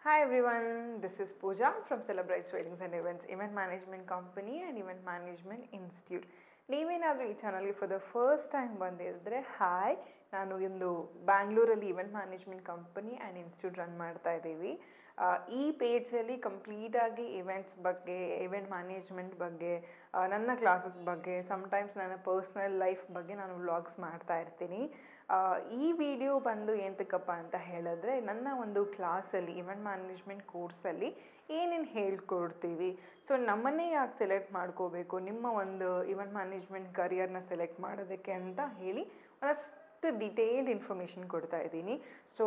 Hi everyone, this is Pooja from Celebrites Weddings and Events Event Management Company and Event Management Institute. ನೀವೇನಾದರೂ ಈ ಚಾನಲ್ಗೆ for the first time ಬಂದಿದ್ದರೆ hi, ನಾನು ಇಂದು ಬ್ಯಾಂಗ್ಳೂರಲ್ಲಿ event management company and institute run ಮಾಡ್ತಾ ಇದ್ದೀವಿ. ಈ ಪೇಜಲ್ಲಿ ಕಂಪ್ಲೀಟಾಗಿ ಇವೆಂಟ್ಸ್ ಬಗ್ಗೆ, ಇವೆಂಟ್ ಮ್ಯಾನೇಜ್ಮೆಂಟ್ ಬಗ್ಗೆ, ನನ್ನ ಕ್ಲಾಸಸ್ ಬಗ್ಗೆ, ಸಮ್ಟೈಮ್ಸ್ ನನ್ನ ಪರ್ಸ್ನಲ್ ಲೈಫ್ ಬಗ್ಗೆ ನಾನು ವ್ಲಾಗ್ಸ್ ಮಾಡ್ತಾ ಇರ್ತೀನಿ. ಈ ವಿಡಿಯೋ ಬಂದು ಎಂತಕ್ಕಪ್ಪ ಅಂತ ಹೇಳಿದ್ರೆ, ನನ್ನ ಒಂದು ಕ್ಲಾಸಲ್ಲಿ ಇವೆಂಟ್ ಮ್ಯಾನೇಜ್ಮೆಂಟ್ ಕೋರ್ಸಲ್ಲಿ ಏನೇನು ಹೇಳ್ಕೊಡ್ತೀವಿ, ಸೊ ನಮ್ಮನ್ನೇ ಯಾಕೆ ಸೆಲೆಕ್ಟ್ ಮಾಡ್ಕೋಬೇಕು, ನಿಮ್ಮ ಒಂದು ಇವೆಂಟ್ ಮ್ಯಾನೇಜ್ಮೆಂಟ್ ಕರಿಯರ್ನ ಸೆಲೆಕ್ಟ್ ಮಾಡೋದಕ್ಕೆ ಅಂತ ಹೇಳಿ ಒಂದಷ್ಟು ಡಿಟೇಲ್ಡ್ ಇನ್ಫಾರ್ಮೇಷನ್ ಕೊಡ್ತಾ ಇದ್ದೀನಿ. ಸೊ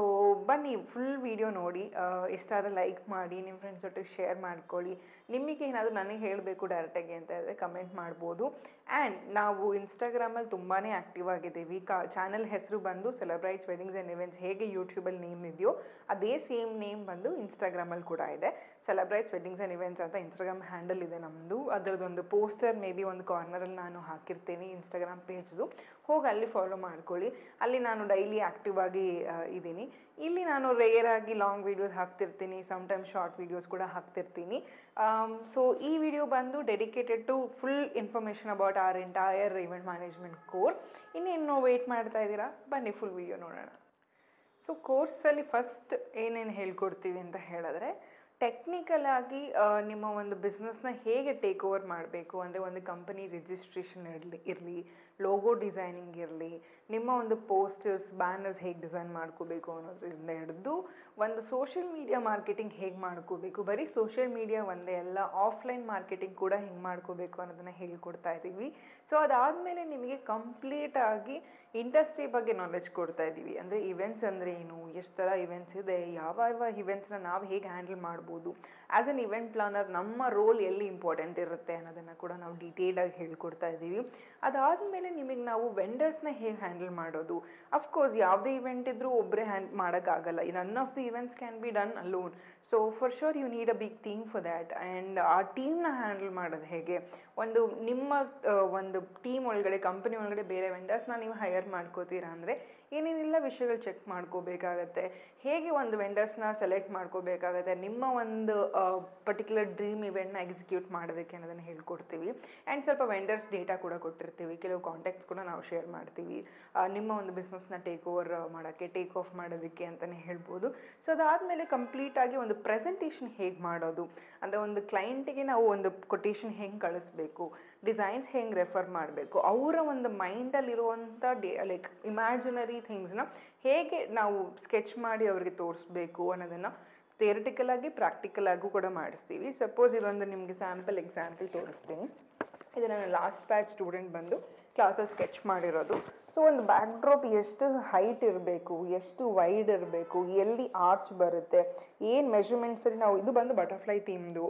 ಬನ್ನಿ ಫುಲ್ ವಿಡಿಯೋ ನೋಡಿ, ಎಷ್ಟಾದ್ರೂ ಲೈಕ್ ಮಾಡಿ, ನಿಮ್ಮ ಫ್ರೆಂಡ್ಸ್ ಜೊತೆಗೆ ಶೇರ್ ಮಾಡ್ಕೊಳ್ಳಿ. ನಿಮಗೆ ಏನಾದರೂ ನನಗೆ ಹೇಳಬೇಕು ಡೈರೆಕ್ಟಾಗಿ ಅಂತ ಹೇಳಿದ್ರೆ ಕಮೆಂಟ್ ಮಾಡ್ಬೋದು. ಆ್ಯಂಡ್ ನಾವು ಇನ್ಸ್ಟಾಗ್ರಾಮಲ್ಲಿ ತುಂಬಾ ಆ್ಯಕ್ಟಿವ್ ಆಗಿದ್ದೀವಿ. ಚಾನಲ್ ಹೆಸರು ಬಂದು ಸೆಲೆಬ್ರೈಟ್ಸ್ ವೆಡ್ಡಿಂಗ್ಸ್ ಆ್ಯಂಡ್ ಇವೆಂಟ್ಸ್. ಹೇಗೆ ಯೂಟ್ಯೂಬಲ್ಲಿ ನೇಮ್ ಇದೆಯೋ ಅದೇ ಸೇಮ್ ನೇಮ್ ಬಂದು ಇನ್ಸ್ಟಾಗ್ರಾಮಲ್ಲಿ ಕೂಡ ಇದೆ. ಸೆಲೆಬ್ರೈಟ್ಸ್ ವೆಡ್ಡಿಂಗ್ಸ್ ಆ್ಯಂಡ್ ಇವೆಂಟ್ಸ್ ಅಂತ ಇನ್ಸ್ಟಾಗ್ರಾಮ್ ಹ್ಯಾಂಡಲ್ ಇದೆ ನಮ್ಮದು. ಅದರದ್ದೊಂದು ಪೋಸ್ಟರ್ ಮೇ ಬಿ ಒಂದು ಕಾರ್ನರಲ್ಲಿ ನಾನು ಹಾಕಿರ್ತೀನಿ ಇನ್ಸ್ಟಾಗ್ರಾಮ್ ಪೇಜ್ದು, ಹೋಗಿ ಅಲ್ಲಿ ಫಾಲೋ ಮಾಡ್ಕೊಳ್ಳಿ. ಅಲ್ಲಿ ನಾನು ಡೈಲಿ ಆ್ಯಕ್ಟಿವ್ ಆಗಿ ಇದ್ದೀನಿ. ಇಲ್ಲಿ ನಾನು ರೇರ್ ಆಗಿ ಲಾಂಗ್ ವೀಡಿಯೋಸ್ ಹಾಕ್ತಿರ್ತೀನಿ, ಸಮ್ಟೈಮ್ಸ್ ಶಾರ್ಟ್ ವೀಡಿಯೋಸ್ ಕೂಡ ಹಾಕ್ತಿರ್ತೀನಿ. ಸೊ ಈ ವಿಡಿಯೋ ಬಂದು dedicated to full information about our entire event management course. ಇನ್ನೇನು ವೆಯ್ಟ್ ಮಾಡ್ತಾ ಇದ್ದೀರಾ, ಬನ್ನಿ ಫುಲ್ ವಿಡಿಯೋ ನೋಡೋಣ. ಸೊ ಕೋರ್ಸಲ್ಲಿ ಫಸ್ಟ್ ಏನೇನು ಹೇಳ್ಕೊಡ್ತೀವಿ ಅಂತ ಹೇಳಿದ್ರೆ, ಟೆಕ್ನಿಕಲ್ ಆಗಿ ನಿಮ್ಮ ಒಂದು ಬಿಸ್ನೆಸ್ನ ಹೇಗೆ ಟೇಕ್ ಓವರ್ ಮಾಡಬೇಕು, ಅಂದರೆ ಒಂದು ಕಂಪನಿ ರಿಜಿಸ್ಟ್ರೇಷನ್ ಇರಲಿ, ಲೋಗೋ ಡಿಸೈನಿಂಗ್ ಇರಲಿ, ನಿಮ್ಮ ಒಂದು ಪೋಸ್ಟರ್ಸ್, ಬ್ಯಾನರ್ಸ್ ಹೇಗೆ ಡಿಸೈನ್ ಮಾಡ್ಕೋಬೇಕು ಅನ್ನೋದ್ರಿಂದ ಹಿಡಿದು ಒಂದು ಸೋಷಿಯಲ್ ಮೀಡಿಯಾ ಮಾರ್ಕೆಟಿಂಗ್ ಹೇಗೆ ಮಾಡ್ಕೋಬೇಕು, ಬರೀ ಸೋಷಿಯಲ್ ಮೀಡಿಯಾ ಒಂದೇ ಅಲ್ಲ, ಆಫ್ಲೈನ್ ಮಾರ್ಕೆಟಿಂಗ್ ಕೂಡ ಹೆಂಗೆ ಮಾಡ್ಕೋಬೇಕು ಅನ್ನೋದನ್ನು ಹೇಳ್ಕೊಡ್ತಾ ಇದ್ದೀವಿ. ಸೊ ಅದಾದಮೇಲೆ ನಿಮಗೆ ಕಂಪ್ಲೀಟಾಗಿ ಇಂಡಸ್ಟ್ರಿ ಬಗ್ಗೆ ನಾಲೆಡ್ಜ್ ಕೊಡ್ತಾ ಇದ್ದೀವಿ. ಅಂದರೆ ಇವೆಂಟ್ಸ್ ಅಂದರೆ ಏನು, ಎಷ್ಟು ಥರ ಇವೆಂಟ್ಸ್ ಇದೆ, ಯಾವ ಇವೆಂಟ್ಸ್ನ ನಾವು ಹೇಗೆ ಹ್ಯಾಂಡಲ್ ಮಾಡ್ಬೋದು, ಆ್ಯಸ್ ಅನ್ ಇವೆಂಟ್ ಪ್ಲಾನರ್ ನಮ್ಮ ರೋಲ್ ಎಲ್ಲಿ ಇಂಪಾರ್ಟೆಂಟ್ ಇರುತ್ತೆ ಅನ್ನೋದನ್ನು ಕೂಡ ನಾವು ಡೀಟೇಲಾಗಿ ಹೇಳ್ಕೊಡ್ತಾ ಇದ್ದೀವಿ. ಅದಾದಮೇಲೆ ನಿಮಗೆ ನಾವು ವೆಂಡರ್ಸ್ನ ಹೇಗೆ ಹ್ಯಾಂಡಲ್ ಮಾಡೋದು. ಅಫ್ಕೋರ್ಸ್ ಯಾವುದೇ ಇವೆಂಟ್ ಇದ್ದರೂ ಒಬ್ಬರೇ ಮಾಡೋಕ್ಕಾಗಲ್ಲ. None of the events can be done alone. So for sure you need a big team for that. And ಆ ಟೀಮ್ನ ಹ್ಯಾಂಡಲ್ ಮಾಡೋದು ಹೇಗೆ, ಒಂದು ನಿಮ್ಮ ಒಂದು ಟೀಮ್ ಒಳಗಡೆ, ಕಂಪನಿ ಒಳಗಡೆ ಬೇರೆ ವೆಂಡರ್ಸ್ನ ನೀವು ಹೈಯರ್ ಮಾಡ್ಕೋತೀರಾ ಅಂದರೆ ಏನೇನೆಲ್ಲ ವಿಷಯಗಳು ಚೆಕ್ ಮಾಡ್ಕೋಬೇಕಾಗತ್ತೆ, ಹೇಗೆ ಒಂದು ವೆಂಡರ್ಸ್ನ ಸೆಲೆಕ್ಟ್ ಮಾಡ್ಕೋಬೇಕಾಗತ್ತೆ, ನಿಮ್ಮ ಒಂದು ಪರ್ಟಿಕ್ಯುಲರ್ ಡ್ರೀಮ್ ಇವೆಂಟ್ನ ಎಕ್ಸಿಕ್ಯೂಟ್ ಮಾಡೋದಕ್ಕೆ ಅನ್ನೋದನ್ನು ಹೇಳ್ಕೊಡ್ತೀವಿ. ಆ್ಯಂಡ್ ಸ್ವಲ್ಪ ವೆಂಡರ್ಸ್ ಡೇಟಾ ಕೂಡ ಕೊಟ್ಟಿರ್ತೀವಿ, ಕೆಲವು ಕಾಂಟ್ಯಾಕ್ಟ್ಸ್ ಕೂಡ ನಾವು ಶೇರ್ ಮಾಡ್ತೀವಿ ನಿಮ್ಮ ಒಂದು ಬಿಸ್ನೆಸ್ನ ಟೇಕ್ ಓವರ್ ಮಾಡೋಕ್ಕೆ, ಟೇಕ್ ಆಫ್ ಮಾಡೋದಕ್ಕೆ ಅಂತಲೇ ಹೇಳ್ಬೋದು. ಸೊ ಅದಾದಮೇಲೆ ಕಂಪ್ಲೀಟಾಗಿ ಒಂದು ಪ್ರೆಸೆಂಟೇಷನ್ ಹೇಗೆ ಮಾಡೋದು, ಅಂದರೆ ಒಂದು ಕ್ಲೈಂಟಿಗೆ ನಾವು ಒಂದು ಕೊಟೇಶನ್ ಹೆಂಗೆ ಕಳಿಸ್ಬೇಕು, ಡಿಸೈನ್ಸ್ ಹೆಂಗೆ ರೆಫರ್ ಮಾಡಬೇಕು, ಅವರ ಒಂದು ಮೈಂಡಲ್ಲಿರುವಂಥ ಲೈಕ್ ಇಮ್ಯಾಜಿನರಿ ಥಿಂಗ್ಸ್ನ ಹೇಗೆ ನಾವು ಸ್ಕೆಚ್ ಮಾಡಿ ಅವ್ರಿಗೆ ತೋರಿಸ್ಬೇಕು ಅನ್ನೋದನ್ನು ಥಿಯರಿಟಿಕಲ್ ಆಗಿ ಪ್ರಾಕ್ಟಿಕಲ್ ಆಗೂ ಕೂಡ ಮಾಡಿಸ್ತೀವಿ. ಸಪೋಸ್ ಇದೊಂದು ನಿಮಗೆ ಎಕ್ಸಾಂಪಲ್ ತೋರಿಸ್ತೀನಿ. ಇದು ನನ್ನ ಲಾಸ್ಟ್ ಬ್ಯಾಚ್ ಸ್ಟೂಡೆಂಟ್ ಬಂದು ಕ್ಲಾಸಲ್ಲಿ ಸ್ಕೆಚ್ ಮಾಡಿರೋದು. ಸೊ ಒಂದು ಬ್ಯಾಕ್ಡ್ರಾಪ್ ಎಷ್ಟು ಹೈಟ್ ಇರಬೇಕು, ಎಷ್ಟು ವೈಡ್ ಇರಬೇಕು, ಎಲ್ಲಿ ಆರ್ಚ್ ಬರುತ್ತೆ, ಏನು ಮೆಷರ್ಮೆಂಟ್ಸಲ್ಲಿ ನಾವು, ಇದು ಬಂದು ಬಟರ್ಫ್ಲೈ ಥೀಮ್ದು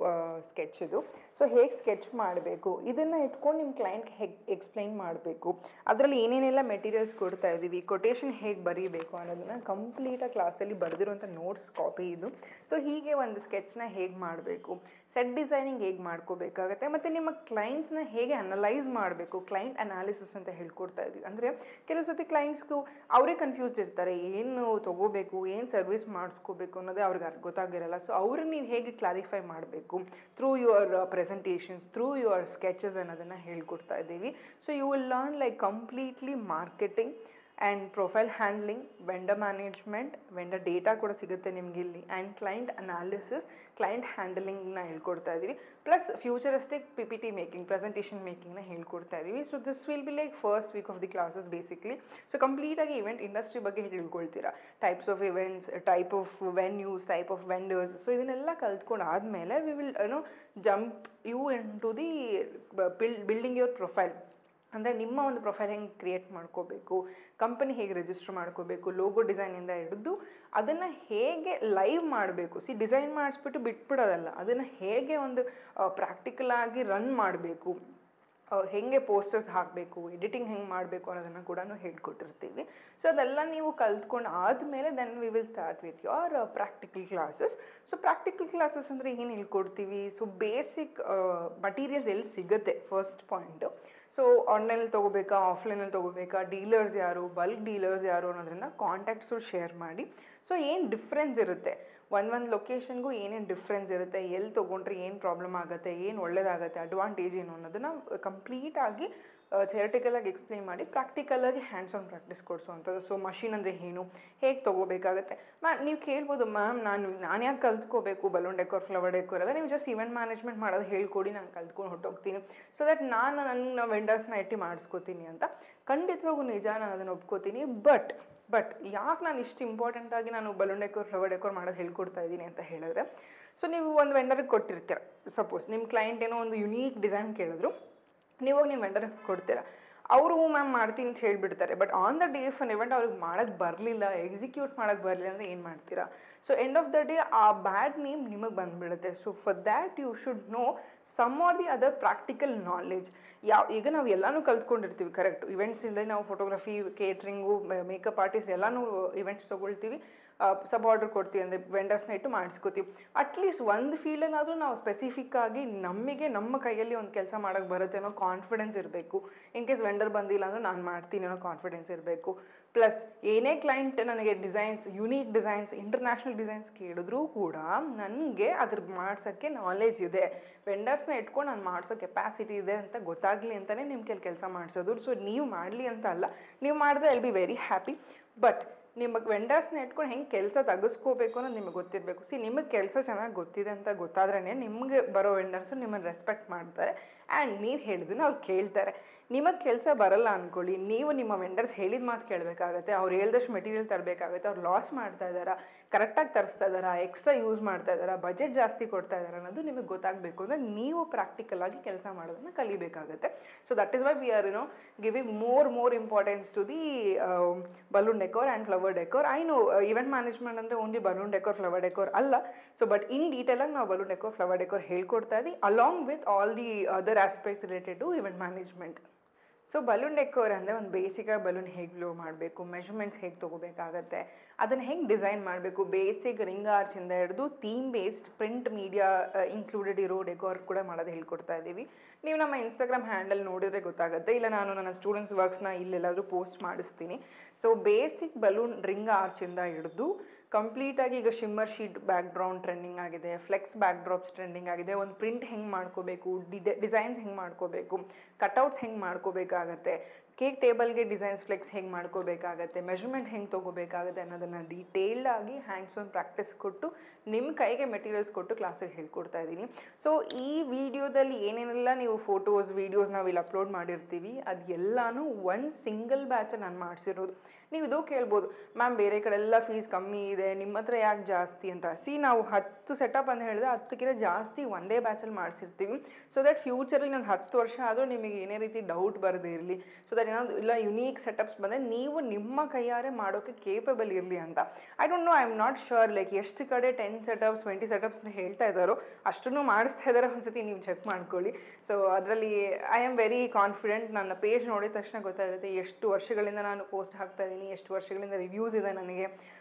ಸ್ಕೆಚ್ ಇದು. ಸೊ ಹೇಗೆ ಸ್ಕೆಚ್ ಮಾಡಬೇಕು ಇದನ್ನು ಇಟ್ಕೊಂಡು ನಿಮ್ಮ ಕ್ಲೈಂಟ್ಗೆ ಹೇಗೆ ಎಕ್ಸ್ಪ್ಲೈನ್ ಮಾಡಬೇಕು, ಅದರಲ್ಲಿ ಏನೇನೆಲ್ಲ ಮೆಟೀರಿಯಲ್ಸ್ ಕೊಡ್ತಾ ಇದ್ದೀವಿ, ಕೊಟೇಶನ್ ಹೇಗೆ ಬರೀಬೇಕು ಅನ್ನೋದನ್ನು ಕಂಪ್ಲೀಟಾಗಿ ಕ್ಲಾಸಲ್ಲಿ ಬರೆದಿರುವಂಥ ನೋಟ್ಸ್ ಕಾಪಿ ಇದು. ಸೊ ಹೀಗೆ ಒಂದು ಸ್ಕೆಚ್ನ ಹೇಗೆ ಮಾಡಬೇಕು, ಸೆಟ್ ಡಿಸೈನಿಂಗ್ ಹೇಗೆ ಮಾಡ್ಕೋಬೇಕಾಗತ್ತೆ, ಮತ್ತು ನಿಮ್ಮ ಕ್ಲೈಂಟ್ಸ್ನ ಹೇಗೆ ಅನಲೈಸ್ ಮಾಡಬೇಕು, ಕ್ಲೈಂಟ್ ಅನಾಲಿಸಿಸ್ ಅಂತ ಹೇಳ್ಕೊಡ್ತಾ ಇದ್ದೀವಿ. ಅಂದರೆ ಕೆಲವು ಸತಿ ಕ್ಲೈಂಟ್ಸ್ಗೂ ಅವರೇ ಕನ್ಫ್ಯೂಸ್ಡ್ ಇರ್ತಾರೆ, ಏನು ತೊಗೋಬೇಕು, ಏನು ಸರ್ವಿಸ್ ಮಾಡಿಸ್ಕೋಬೇಕು ಅನ್ನೋದೇ ಅವ್ರಿಗೆ ಗೊತ್ತಾಗಿರಲ್ಲ. ಸೊ ಅವ್ರಿಗೆ ನೀವು ಹೇಗೆ ಕ್ಲಾರಿಫೈ ಮಾಡಬೇಕು through your presentations, through your sketches ಅನ್ನೋದನ್ನು ಹೇಳ್ಕೊಡ್ತಾ ಇದ್ದೀವಿ. So you will learn like completely marketing and profile handling, vendor management, vendor data ಕೂಡ ಸಿಗುತ್ತೆ ನಿಮಗೆ ಇಲ್ಲಿ, ಆ್ಯಂಡ್ ಕ್ಲೈಂಟ್ ಅನಾಲಿಸಿಸ್, ಕ್ಲೈಂಟ್ ಹ್ಯಾಂಡಲಿಂಗ್ನ ಹೇಳ್ಕೊಡ್ತಾ ಇದ್ದೀವಿ. Plus futuristic PPT making, presentation ಮೇಕಿಂಗ್ನ ಹೇಳ್ಕೊಡ್ತಾ ಇದ್ದೀವಿ. So this will be like first week of the classes basically. So ಕಂಪ್ಲೀಟಾಗಿ ಇವೆಂಟ್ ಇಂಡಸ್ಟ್ರಿ ಬಗ್ಗೆ ತಿಳ್ಕೊಳ್ತೀರಾ, types of events, type of venues, type of vendors. So ಇದನ್ನೆಲ್ಲ ಕಲ್ತ್ಕೊಂಡು ಆದಮೇಲೆ we will jump you into the building your profile. ಅಂದರೆ ನಿಮ್ಮ ಒಂದು profile ಹೆಂಗೆ ಕ್ರಿಯೇಟ್ ಮಾಡ್ಕೋಬೇಕು, ಕಂಪನಿ ಹೇಗೆ ರಿಜಿಸ್ಟರ್ ಮಾಡ್ಕೋಬೇಕು, ಲೋಗೋ ಡಿಸೈನಿಂದ ಹಿಡಿದು ಅದನ್ನು ಹೇಗೆ ಲೈವ್ ಮಾಡಬೇಕು. ಡಿಸೈನ್ ಮಾಡಿಸ್ಬಿಟ್ಟು ಬಿಟ್ಬಿಡೋದಲ್ಲ, ಅದನ್ನು ಹೇಗೆ ಒಂದು ಪ್ರಾಕ್ಟಿಕಲ್ ಆಗಿ ರನ್ ಮಾಡಬೇಕು, ಹೇಗೆ ಪೋಸ್ಟರ್ಸ್ ಹಾಕಬೇಕು, ಎಡಿಟಿಂಗ್ ಹೆಂಗೆ ಮಾಡಬೇಕು ಅನ್ನೋದನ್ನು ಕೂಡ ಹೇಳ್ಕೊಟ್ಟಿರ್ತೀವಿ. ಸೊ ಅದೆಲ್ಲ ನೀವು ಕಲ್ತ್ಕೊಂಡು ಆದಮೇಲೆ then we will start with your practical classes. So practical classes ಅಂದರೆ ಏನು ಹೇಳ್ಕೊಡ್ತೀವಿ, ಸೊ ಬೇಸಿಕ್ ಮಟೀರಿಯಲ್ಸ್ ಎಲ್ಲಿ ಸಿಗುತ್ತೆ ಫಸ್ಟ್ ಪಾಯಿಂಟು. ಸೊ ಆನ್ಲೈನಲ್ಲಿ ತೊಗೋಬೇಕಾ, ಆಫ್ಲೈನಲ್ಲಿ ತೊಗೋಬೇಕಾ, ಡೀಲರ್ಸ್ ಯಾರು, ಬಲ್ಕ್ ಡೀಲರ್ಸ್ ಯಾರು ಅನ್ನೋದ್ರಿಂದ ಕಾಂಟ್ಯಾಕ್ಟ್ಸು ಶೇರ್ ಮಾಡಿ. ಸೊ ಏನು ಡಿಫ್ರೆನ್ಸ್ ಇರುತ್ತೆ, ಒಂದು ಲೊಕೇಶನ್ಗೂ ಏನೇನು ಡಿಫ್ರೆನ್ಸ್ ಇರುತ್ತೆ, ಎಲ್ಲಿ ತೊಗೊಂಡ್ರೆ ಏನು ಪ್ರಾಬ್ಲಮ್ ಆಗುತ್ತೆ, ಏನು ಒಳ್ಳೇದಾಗುತ್ತೆ, ಅಡ್ವಾಂಟೇಜ್ ಏನು ಅನ್ನೋದನ್ನ ಕಂಪ್ಲೀಟಾಗಿ ಥಿಯರಿಟಿಕಲಾಗಿ ಎಕ್ಸ್ಪ್ಲೈನ್ ಮಾಡಿ ಪ್ರಾಕ್ಟಿಕಲಾಗಿ ಹ್ಯಾಂಡ್ಸ್ ಆನ್ ಪ್ರಾಕ್ಟೀಸ್ ಕೊಡಿಸೋವಂಥದ್ದು. ಸೊ ಮಷಿನ್ ಅಂದರೆ ಏನು, ಹೇಗೆ ತೊಗೋಬೇಕಾಗತ್ತೆ. ನೀವು ಕೇಳ್ಬೋದು ಮ್ಯಾಮ್ ನಾನು ಯಾಕೆ ಕಲ್ತ್ಕೋಬೇಕು ಬಲೂನ್ ಡೆಕೋರ್, ಫ್ಲವರ್ ಡೆಕೋರ್ ಎಲ್ಲ, ನೀವು ಜಸ್ಟ್ ಇವೆಂಟ್ ಮ್ಯಾನೇಜ್ಮೆಂಟ್ ಮಾಡೋದು ಹೇಳ್ಕೊಡಿ, ನಾನು ಕಲ್ತ್ಕೊಂಡು ಹೊಟ್ಟೋಗ್ತೀನಿ, ಸೊ ದಟ್ ನಾನು ನನ್ನ ವೆಂಡರ್ಸ್ನ ಇಟ್ಟು ಮಾಡಿಸ್ಕೋತೀನಿ ಅಂತ. ಖಂಡಿತವಾಗೂ ನಿಜ, ನಾನು ಅದನ್ನು ಒಪ್ಕೋತೀನಿ. ಬಟ್ ಯಾಕೆ ನಾನು ಇಷ್ಟು ಇಂಪಾರ್ಟೆಂಟಾಗಿ ನಾನು ಬಲೂನ್ ಡೆಕೋರ್, ಫ್ಲವರ್ ಡೆಕೋರ್ ಮಾಡೋದು ಹೇಳ್ಕೊಡ್ತಾ ಇದ್ದೀನಿ ಅಂತ ಹೇಳಿದ್ರೆ, ಸೊ ನೀವು ಒಂದು ವೆಂಡರ್ಗೆ ಕೊಟ್ಟಿರ್ತೀರ, ಸಪೋಸ್ ನಿಮ್ಮ ಕ್ಲೈಂಟ್ ಏನೋ ಒಂದು ಯುನೀಕ್ ಡಿಸೈನ್ ಕೇಳಿದ್ರು, ನೀವಾಗ ನೀವು ವೆಂಡರ್ಗೆ ಕೊಡ್ತೀರಾ, ಅವರು ಮ್ಯಾಮ್ ಮಾಡ್ತೀನಿ ಅಂತ ಹೇಳಿಬಿಡ್ತಾರೆ. But on the day of an event ಅವ್ರಿಗೆ ಮಾಡೋಕ್ಕೆ ಬರಲಿಲ್ಲ, ಎಕ್ಸಿಕ್ಯೂಟ್ ಮಾಡೋಕ್ಕೆ ಬರಲಿಲ್ಲ ಅಂದರೆ ಏನು ಮಾಡ್ತೀರಾ? So end of the day ಆ ಬ್ಯಾಡ್ ನೇಮ್ ನಿಮಗೆ ಬಂದುಬಿಡುತ್ತೆ. So for that you should know some or the other practical knowledge. ಈಗ ನಾವು ಎಲ್ಲನೂ ಕಲ್ತ್ಕೊಂಡಿರ್ತೀವಿ, ಕರೆಕ್ಟ್. ಇವೆಂಟ್ಸಿಂದ ನಾವು ಫೋಟೋಗ್ರಫಿ, ಕೇಟ್ರಿಂಗು, ಮೇಕಪ್ ಆರ್ಟಿಸ್ಟ್ ಎಲ್ಲನೂ ಇವೆಂಟ್ಸ್ ತೊಗೊಳ್ತೀವಿ, ಸಬ್ ಆರ್ಡರ್ ಕೊಡ್ತೀವಿ, ಅಂದರೆ ವೆಂಡರ್ಸ್ನ ಇಟ್ಟು ಮಾಡಿಸ್ಕೋತೀವಿ. ಅಟ್ಲೀಸ್ಟ್ ಒಂದು ಫೀಲ್ಡಲ್ಲಾದರೂ ನಾವು ಸ್ಪೆಸಿಫಿಕ್ಕಾಗಿ ನಮಗೆ ನಮ್ಮ ಕೈಯಲ್ಲಿ ಒಂದು ಕೆಲಸ ಮಾಡೋಕ್ಕೆ ಬರುತ್ತೆ ಅನ್ನೋ ಕಾನ್ಫಿಡೆನ್ಸ್ ಇರಬೇಕು. ಇನ್ ಕೇಸ್ ವೆಂಡರ್ ಬಂದಿಲ್ಲ ಅಂದರೆ ನಾನು ಮಾಡ್ತೀನಿ ಅನ್ನೋ ಕಾನ್ಫಿಡೆನ್ಸ್ ಇರಬೇಕು. ಪ್ಲಸ್ ಏನೇ ಕ್ಲೈಂಟ್ ನನಗೆ designs, unique designs, international designs ಕೇಳಿದ್ರೂ ಕೂಡ ನನಗೆ ಅದ್ರ ಮಾಡ್ಸೋಕ್ಕೆ ನಾಲೆಜ್ ಇದೆ, ವೆಂಡರ್ಸ್ನ ಇಟ್ಕೊಂಡು ನಾನು ಮಾಡಿಸೋ ಕೆಪಾಸಿಟಿ ಇದೆ ಅಂತ ಗೊತ್ತಾಗಲಿ ಅಂತಲೇ ನಿಮ್ಮ ಕೆಲಸ ಮಾಡಿಸೋದು. ಸೊ ನೀವು ಮಾಡಲಿ ಅಂತ ಅಲ್ಲ, ನೀವು ಮಾಡಿದ್ರೆ I will be very happy. But ನಿಮಗೆ ವೆಂಡರ್ಸ್ನ ಇಟ್ಕೊಂಡು ಹೆಂಗೆ ಕೆಲಸ ತೆಗೆಸ್ಕೋಬೇಕು ಅನ್ನೋದು ನಿಮಗೆ ಗೊತ್ತಿರಬೇಕು. ನಿಮಗೆ ಕೆಲಸ ಚೆನ್ನಾಗಿ ಗೊತ್ತಿದೆ ಅಂತ ಗೊತ್ತಾದ್ರೇ ನಿಮಗೆ ಬರೋ ವೆಂಡರ್ಸು ನಿಮ್ಮನ್ನು ರೆಸ್ಪೆಕ್ಟ್ ಮಾಡ್ತಾರೆ ಆ್ಯಂಡ್ ನೀವು ಹೇಳಿದ್ದನ್ನು ಅವ್ರು ಕೇಳ್ತಾರೆ. ನಿಮಗೆ ಕೆಲಸ ಬರಲ್ಲ ಅಂದ್ಕೊಳ್ಳಿ, ನೀವು ನಿಮ್ಮ ವೆಂಡರ್ಸ್ ಹೇಳಿದ ಮಾತು ಕೇಳಬೇಕಾಗತ್ತೆ, ಅವ್ರು ಹೇಳ್ದಷ್ಟು ಮೆಟೀರಿಯಲ್ ತರಬೇಕಾಗುತ್ತೆ, ಅವ್ರು ಲಾಸ್ ಮಾಡ್ತಾ ಇದ್ದಾರಾ, ಕರೆಕ್ಟಾಗಿ ತರಿಸ್ತಾ ಇದ್ದಾರಾ, ಎಕ್ಸ್ಟ್ರಾ ಯೂಸ್ ಮಾಡ್ತಾ ಇದ್ದಾರಾ, ಬಜೆಟ್ ಜಾಸ್ತಿ ಕೊಡ್ತಾ ಇದ್ದಾರಾ ಅನ್ನೋದು ನಿಮಗೆ ಗೊತ್ತಾಗಬೇಕು ಅಂದರೆ ನೀವು ಪ್ರಾಕ್ಟಿಕಲಾಗಿ ಕೆಲಸ ಮಾಡೋದನ್ನು ಕಲಿಬೇಕಾಗುತ್ತೆ. So that is why we are giving more importance to the balloon decor and flower decor. I know event management ಅಂದರೆ only balloon decor, flower decor ಅಲ್ಲ. ಸೊ ಬಟ್ ಇನ್ ಡೀಟೇಲಾಗಿ ನಾವು ಬಲೂನ್ ಡೆಕೋರ್, ಫ್ಲವರ್ ಡೆಕೋರ್ ಹೇಳ್ಕೊಡ್ತಾ ಇದ್ದೀವಿ along with all the other aspects related to event management. So balloon decor ಅಂದರೆ ಒಂದು ಬೇಸಿಕಾಗಿ balloon ಹೇಗೆ ಬ್ಲೋ ಮಾಡಬೇಕು, ಮೆಷರ್ಮೆಂಟ್ಸ್ ಹೇಗೆ ತೊಗೋಬೇಕಾಗತ್ತೆ, ಅದನ್ನು ಹೆಂಗೆ ಡಿಸೈನ್ ಮಾಡಬೇಕು, ಬೇಸಿಕ್ ರಿಂಗ್ ಆರ್ಚಿಂದ ಹಿಡಿದು theme based print media included ಇರೋ ಡೆಕೋರ್ ಕೂಡ ಮಾಡೋದು ಹೇಳ್ಕೊಡ್ತಾ ಇದ್ದೀವಿ. ನೀವು ನಮ್ಮ ಇನ್ಸ್ಟಾಗ್ರಾಮ್ ಹ್ಯಾಂಡಲ್ ನೋಡಿದ್ರೆ ಗೊತ್ತಾಗುತ್ತೆ, ಇಲ್ಲ ನಾನು ನನ್ನ ಸ್ಟೂಡೆಂಟ್ಸ್ ವರ್ಕ್ಸ್ನ ಇಲ್ಲೆಲ್ಲಾದರೂ ಪೋಸ್ಟ್ ಮಾಡಿಸ್ತೀನಿ. ಸೊ ಬೇಸಿಕ್ ಬಲೂನ್ ರಿಂಗ್ ಆರ್ಚಿಂದ ಹಿಡಿದು ಕಂಪ್ಲೀಟಾಗಿ ಈಗ shimmer sheet back ground trending ಆಗಿದೆ, ಫ್ಲೆಕ್ಸ್ ಬ್ಯಾಕ್ ಡ್ರಾಪ್ಸ್ ಟ್ರೆಂಡಿಂಗ್ ಆಗಿದೆ, ಒಂದು ಪ್ರಿಂಟ್ ಹೆಂಗೆ ಮಾಡ್ಕೋಬೇಕು, ಡಿಸೈನ್ಸ್ ಹೆಂಗೆ ಮಾಡ್ಕೋಬೇಕು, ಕಟ್ಔಟ್ಸ್ ಹೆಂಗೆ ಮಾಡ್ಕೋಬೇಕಾಗತ್ತೆ, ಕೇಕ್ ಟೇಬಲ್ಗೆ ಡಿಸೈನ್ಸ್ ಫ್ಲೆಕ್ಸ್ ಹೆಂಗೆ ಮಾಡ್ಕೋಬೇಕಾಗತ್ತೆ, ಮೆಷರ್ಮೆಂಟ್ ಹೆಂಗೆ ತೊಗೋಬೇಕಾಗುತ್ತೆ ಅನ್ನೋದನ್ನು ಡೀಟೇಲ್ಡಾಗಿ ಹ್ಯಾಂಡ್ಸ್ ಆನ್ ಪ್ರಾಕ್ಟೀಸ್ ಕೊಟ್ಟು ನಿಮ್ಮ ಕೈಗೆ ಮೆಟೀರಿಯಲ್ಸ್ ಕೊಟ್ಟು ಕ್ಲಾಸಿಗೆ ಹೇಳ್ಕೊಡ್ತಾ ಇದ್ದೀನಿ. ಸೊ ಈ ವಿಡಿಯೋದಲ್ಲಿ ಏನೇನೆಲ್ಲ ನೀವು ಫೋಟೋಸ್, ವೀಡಿಯೋಸ್ ನಾವಿಲ್ಲಿ ಅಪ್ಲೋಡ್ ಮಾಡಿರ್ತೀವಿ ಅದೆಲ್ಲನೂ ಒಂದು ಸಿಂಗಲ್ ಬ್ಯಾಚ್ ನಾನು ಮಾಡಿಸಿರೋದು. ನೀವು ಇದು ಕೇಳ್ಬೋದು, ಮ್ಯಾಮ್ ಬೇರೆ ಕಡೆ ಎಲ್ಲ ಫೀಸ್ ಕಮ್ಮಿ ಇದೆ, ನಿಮ್ಮ ಹತ್ರ ಯಾಕೆ ಜಾಸ್ತಿ ಅಂತ. ನಾವು 10 ಸೆಟಪ್ ಅಂತ ಹೇಳಿದ್ರೆ 10ಕ್ಕಿಂತ ಜಾಸ್ತಿ ಒಂದೇ ಬ್ಯಾಚಲ್ಲಿ ಮಾಡಿಸಿರ್ತೀವಿ. ಸೊ ದಟ್ ಫ್ಯೂಚರಲ್ಲಿ ನಾನು 10 ವರ್ಷ ಆದರೂ ನಿಮಗೆ ಏನೇ ರೀತಿ ಡೌಟ್ ಬರದೇ ಇರಲಿ, ಸೊ ದಟ್ ಏನಾದರೂ ಇಲ್ಲ ಯುನೀಕ್ ಸೆಟಪ್ಸ್ ಬಂದರೆ ನೀವು ನಿಮ್ಮ ಕೈಯಾರೆ ಮಾಡೋಕ್ಕೆ ಕೇಪಬಲ್ ಇರಲಿ ಅಂತ. I don't know, I am not sure like ಎಷ್ಟು ಕಡೆ 10 ಸೆಟಪ್ಸ್ 20 ಸೆಟಪ್ಸ್ ಅಂತ ಹೇಳ್ತಾ ಇದ್ದಾರೋ ಅಷ್ಟನ್ನು ಮಾಡಿಸ್ತಾ ಇದ್ದಾರೆ, ಒಂದ್ಸತಿ ನೀವು ಚೆಕ್ ಮಾಡ್ಕೊಳ್ಳಿ. ಸೊ ಅದರಲ್ಲಿ ಐ ಆಮ್ ವೆರಿ ಕಾನ್ಫಿಡೆಂಟ್. ನನ್ನ ಪೇಜ್ ನೋಡಿದ ತಕ್ಷಣ ಗೊತ್ತಾಗುತ್ತೆ ಎಷ್ಟು ವರ್ಷಗಳಿಂದ ನಾನು ಪೋಸ್ಟ್ ಹಾಕ್ತಾ ಇದ್ದೀನಿ, ಎಷ್ಟು ವರ್ಷಗಳಿಂದ ರಿವ್ಯೂಸ್ ಇದೆ ನನಗೆ,